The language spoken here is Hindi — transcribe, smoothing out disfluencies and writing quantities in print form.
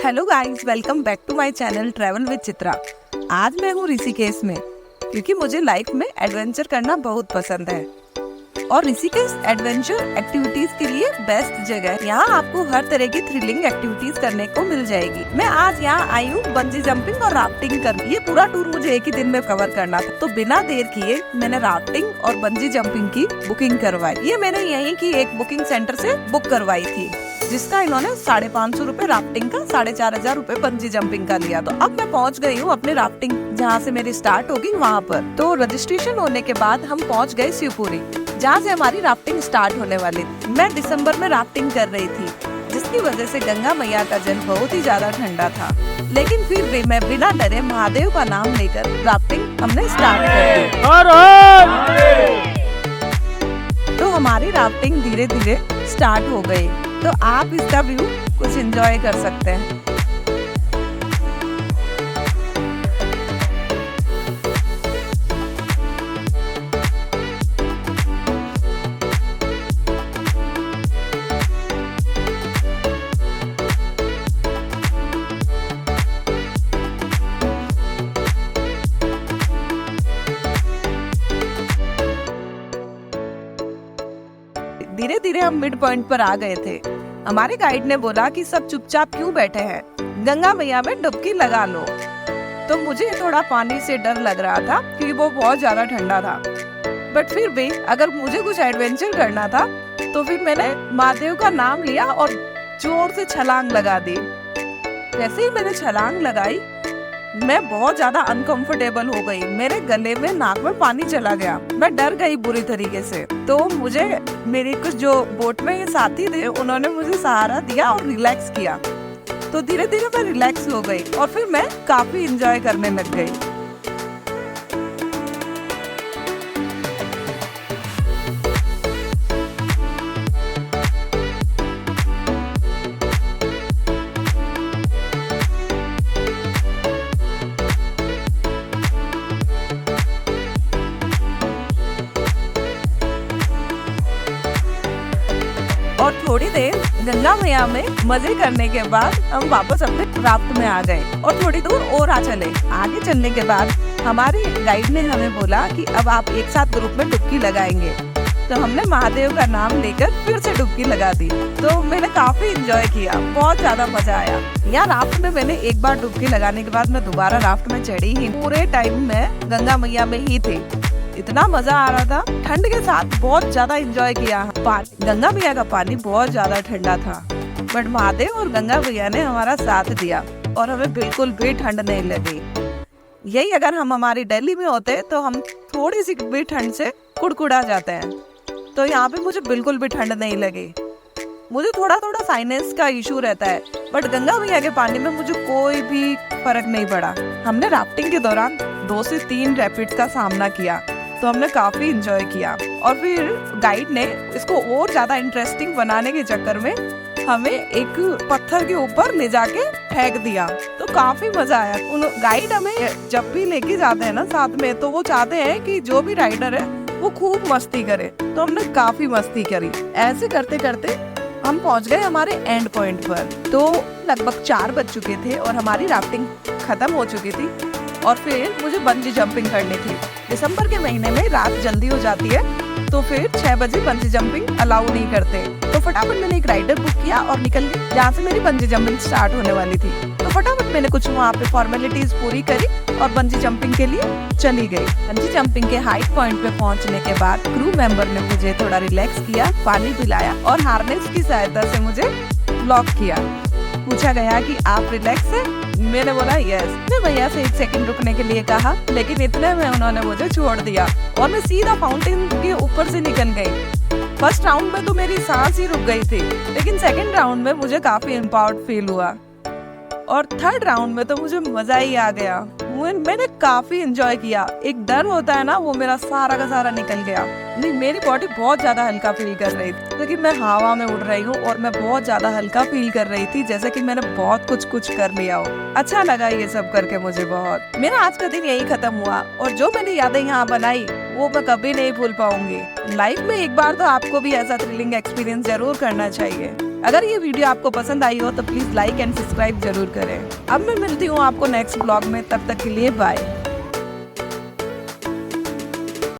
Hello guys, welcome back to my channel travel with Chitra. आज मैं हूँ ऋषिकेश में, क्योंकि मुझे लाइफ में एडवेंचर करना बहुत पसंद है और ऋषिकेश एडवेंचर एक्टिविटीज के लिए बेस्ट जगह है। यहाँ आपको हर तरह की थ्रिलिंग एक्टिविटीज करने को मिल जाएगी। मैं आज यहाँ आई हूँ बंजी जंपिंग और राफ्टिंग करने। ये पूरा टूर मुझे एक ही दिन में कवर करना था, तो बिना देर किए मैंने राफ्टिंग और बंजी जंपिंग की बुकिंग करवाई। ये मैंने यहीं की एक बुकिंग सेंटर से बुक करवाई थी, जिसका इन्होंने 550 रूपए राफ्टिंग का, 4500 रूपए बंजी जंपिंग का लिया। तो अब मैं पहुंच गई हूँ अपने राफ्टिंग जहाँ से मेरी स्टार्ट होगी वहाँ पर। तो रजिस्ट्रेशन होने के बाद हम पहुँच गए शिवपुरी, जहाँ से हमारी राफ्टिंग स्टार्ट होने वाली थी। मैं दिसंबर में राफ्टिंग कर रही थी, जिसकी वजह से गंगा मैया का जल बहुत ही ज्यादा ठंडा था, लेकिन फिर भी मैं बिना डरे महादेव का नाम लेकर राफ्टिंग हमने स्टार्ट कर दी। तो हमारी राफ्टिंग धीरे धीरे स्टार्ट हो गई। तो आप इसका व्यू कुछ एंजॉय कर सकते हैं। धीरे धीरे हम मिड पॉइंट पर आ गए थे। हमारे गाइड ने बोला कि सब चुपचाप क्यों बैठे हैं, गंगा मैया में डुबकी लगा लो। तो मुझे थोड़ा पानी से डर लग रहा था, क्योंकि वो बहुत ज्यादा ठंडा था। बट फिर भी अगर मुझे कुछ एडवेंचर करना था, तो फिर मैंने महादेव का नाम लिया और जोर से छलांग लगा दी। जैसे ही मैंने छलांग लगाई, मैं बहुत ज्यादा अनकंफर्टेबल हो गई। मेरे गले में, नाक में पानी चला गया। मैं डर गई बुरी तरीके से। तो मुझे मेरे कुछ जो बोट में साथी थे, उन्होंने मुझे सहारा दिया और रिलैक्स किया। तो धीरे धीरे मैं रिलैक्स हो गई और फिर मैं काफी एंजॉय करने लग गई। और थोड़ी देर गंगा मैया में मजे करने के बाद हम वापस अपने राफ्ट में आ गए और थोड़ी दूर और चले। आगे चलने के बाद हमारे गाइड ने हमें बोला कि अब आप एक साथ ग्रुप में डुबकी लगाएंगे। तो हमने महादेव का नाम लेकर फिर से डुबकी लगा दी। तो मैंने काफी एंजॉय किया, बहुत ज्यादा मजा आया। यहाँ राफ्ट में मैंने एक बार डुबकी लगाने के बाद मैं दोबारा राफ्ट में चढ़ी ही। पूरे टाइम में गंगा मैया में ही थी। इतना मजा आ रहा था, ठंड के साथ बहुत ज्यादा एंजॉय किया। गंगा मैया का पानी बहुत ज्यादा ठंडा था, बट महादेव और गंगा मैया ने हमारा साथ दिया और हमें बिल्कुल भी ठंड नहीं लगी। यही अगर हम हमारी दिल्ली में होते तो हम थोड़ी सी भी ठंड से कुड़कुड़ा जाते हैं। तो यहाँ पे मुझे बिल्कुल भी ठंड नहीं लगी। मुझे थोड़ा थोड़ा साइनस का इशू रहता है, बट गंगा मैया के पानी में मुझे कोई भी फर्क नहीं पड़ा। हमने राफ्टिंग के दौरान 2 से 3 रैपिड्स का सामना किया, तो हमने काफी एंजॉय किया। और फिर गाइड ने इसको और ज्यादा इंटरेस्टिंग बनाने के चक्कर में हमें एक पत्थर के ऊपर ले जाके फेंक दिया। तो काफी मजा आया। उन गाइड हमें जब भी लेके जाते हैं ना साथ में, तो वो चाहते हैं कि जो भी राइडर है वो खूब मस्ती करे। तो हमने काफी मस्ती करी। ऐसे करते करते हम पहुंच गए हमारे एंड पॉइंट पर। तो लगभग 4 बज चुके थे और हमारी राफ्टिंग खत्म हो चुकी थी और फिर मुझे बंजी जंपिंग करनी थी। दिसंबर के महीने में रात जल्दी हो जाती है, तो फिर 6 बजे बंजी जंपिंग अलाउ नहीं करते। तो फटाफट मैंने एक राइडर बुक किया और निकल गई जहाँ से मेरी बंजी जंपिंग स्टार्ट होने वाली थी। तो फटाफट मैंने कुछ वहाँ पे फॉर्मेलिटीज पूरी करी और बंजी जंपिंग के लिए चली गई। बंजी जंपिंग के हाइट पॉइंट पे पहुँचने के बाद क्रू मेंबर ने मुझे थोड़ा रिलैक्स किया, पानी पिलाया और हार्नेस की सहायता से मुझे लॉक किया। पूछा गया कि आप रिलैक्स है? मैंने बोला यस। मैं भैया से 1 सेकंड रुकने के लिए कहा, लेकिन इतने में उन्होंने मुझे छोड़ दिया और मैं सीधा फाउंटेन के ऊपर से निकल गई। फर्स्ट राउंड में तो मेरी सांस ही रुक गई थी, लेकिन सेकंड राउंड में मुझे काफी एम्पावर्ड फील हुआ और थर्ड राउंड में तो मुझे मजा ही आ गया। मैंने काफी एंजॉय किया। एक डर होता है ना, वो मेरा सारा का सारा निकल गया। नहीं, मेरी बॉडी बहुत ज्यादा हल्का फील कर रही थी, क्योंकि मैं हवा में उड़ रही हूँ और मैं बहुत ज्यादा हल्का फील कर रही थी, जैसे कि मैंने बहुत कुछ कर लिया हो। अच्छा लगा ये सब करके मुझे बहुत। मेरा आज का दिन यही खत्म हुआ और जो मैंने यादें यहाँ बनाई वो मैं कभी नहीं भूल पाऊंगी। लाइफ में एक बार तो आपको भी ऐसा थ्रिलिंग एक्सपीरियंस जरूर करना चाहिए। अगर ये वीडियो आपको पसंद आई हो तो प्लीज लाइक एंड सब्सक्राइब जरूर करें। अब मैं मिलती हूँ आपको नेक्स्ट ब्लॉग में, तब तक के लिए बाय।